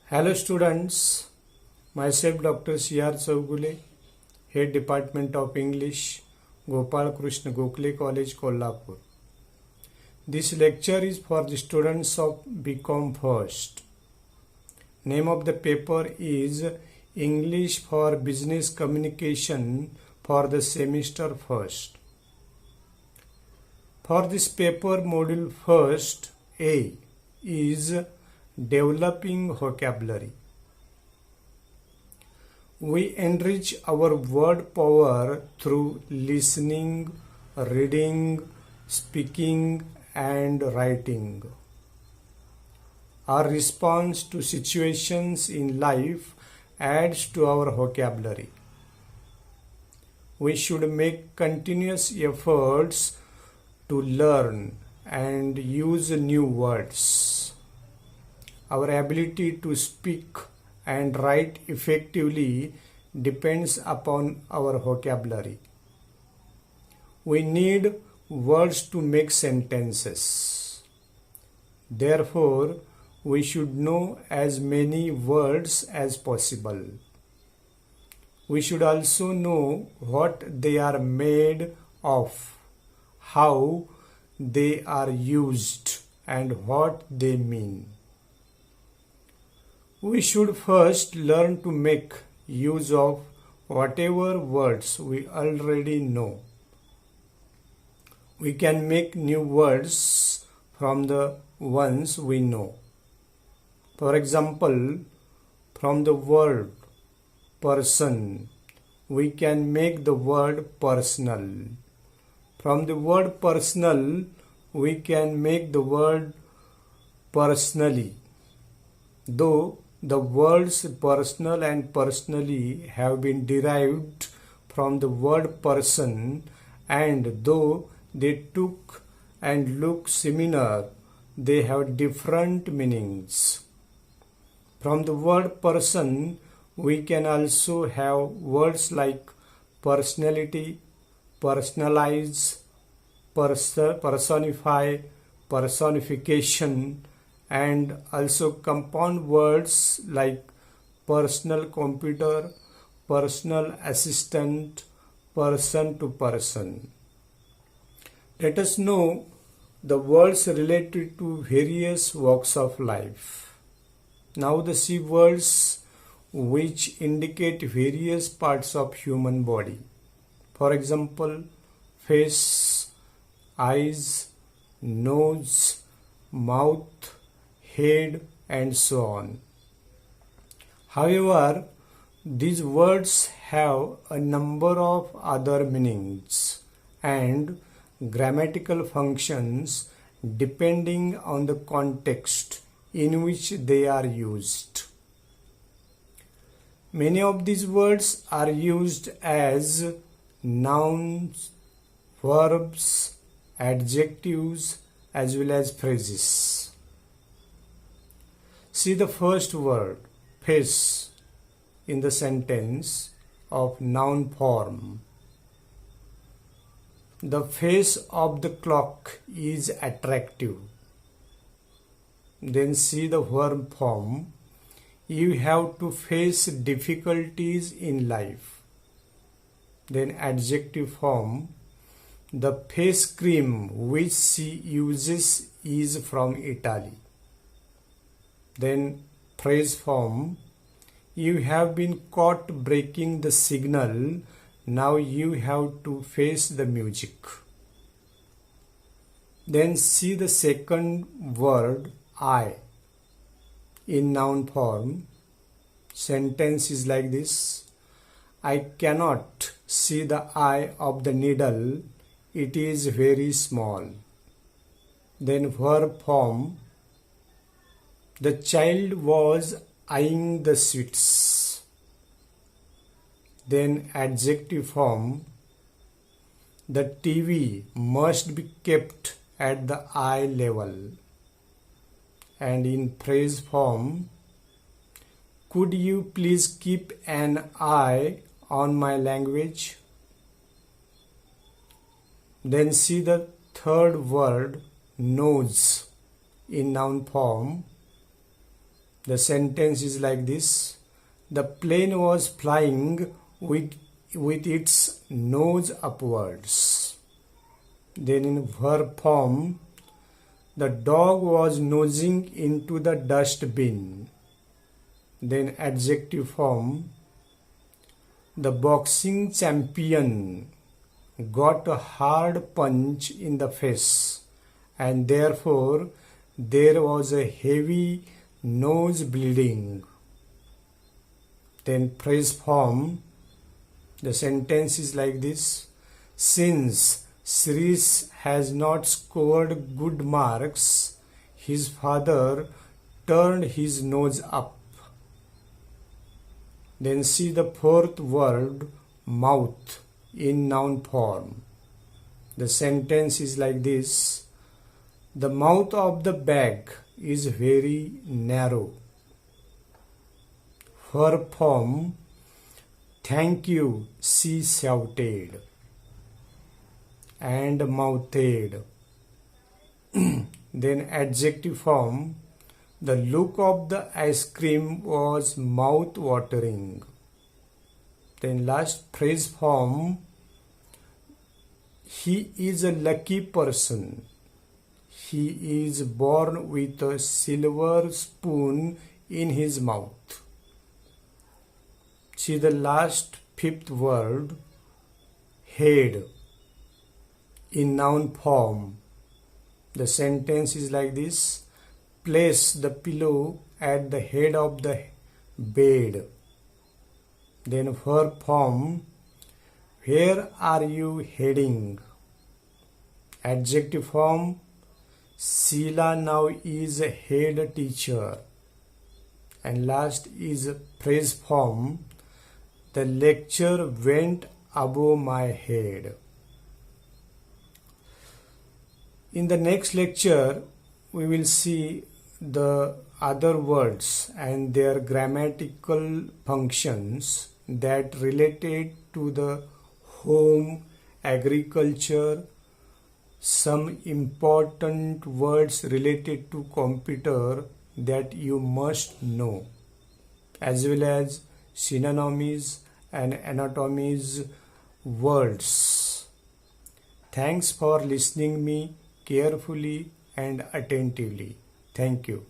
Hello students, myself Dr. C.R. Chaugule, Head Department of English, Gopal Krishna Gokhale College, Kolhapur. This lecture is for the students of BCom First. Name of the paper is English for Business Communication for the semester first. For this paper, module first A is developing vocabulary. We enrich our word power through listening, reading, speaking, and writing. Our response to situations in life adds to our vocabulary. We should make continuous efforts to learn and use new words. Our ability to speak and write effectively depends upon our vocabulary. We need words to make sentences. Therefore, we should know as many words as possible. We should also know what they are made of, how they are used, and what they mean. We should first learn to make use of whatever words we already know. We can make new words from the ones we know. For example, from the word person, we can make the word personal. From the word personal, we can make the word personally. Though the words personal and personally have been derived from the word person, and though they took and look similar, they have different meanings. From the word person, we can also have words like personality, personalize, personify, personification, and also compound words like personal computer, personal assistant, person to person. Let us know the words related to various walks of life. Now the see words which indicate various parts of human body. For example, face, eyes, nose, mouth, head, and so on. However, these words have a number of other meanings and grammatical functions depending on the context in which they are used. Many of these words are used as nouns, verbs, adjectives, as well as phrases. See the first word, face, in the sentence of noun form. The face of the clock is attractive. Then see the verb form. You have to face difficulties in life. Then adjective form. The face cream which she uses is from Italy. Then phrase form. You have been caught breaking the signal. Now you have to face the music. Then see the second word, I, in noun form. Sentence is like this. I cannot see the eye of the needle. It is very small. Then verb form. The child was eyeing the sweets. Then adjective form. The TV must be kept at the eye level. And in phrase form. Could you please keep an eye on my language? Then see the third word, nose, in noun form. The sentence is like this. The plane was flying with its nose upwards. Then in verb form, the dog was nosing into the dustbin. Then adjective form, the boxing champion got a hard punch in the face and therefore there was a heavy nose bleeding. Then phrase form, the sentence is like this. Since Shirish has not scored good marks, his father turned his nose up. Then see the fourth word, mouth, in noun form. The sentence is like this. The mouth of the bag is very narrow. Verb form, thank you, she shouted and mouthed. Then adjective form, the look of the ice cream was mouth-watering. Then last phrase form, he is a lucky person. He is born with a silver spoon in his mouth. See the last fifth word, head, in noun form. The sentence is like this. Place the pillow at the head of the bed. Then verb form, where are you heading? Adjective form, Sheila now is a head teacher. And last is phrase form, the lecture went above my head. In the next lecture, we will see the other words and their grammatical functions that related to the home, agriculture, some important words related to computer that you must know, as well as synonyms and anatomies words. Thanks for listening me carefully and attentively. Thank you.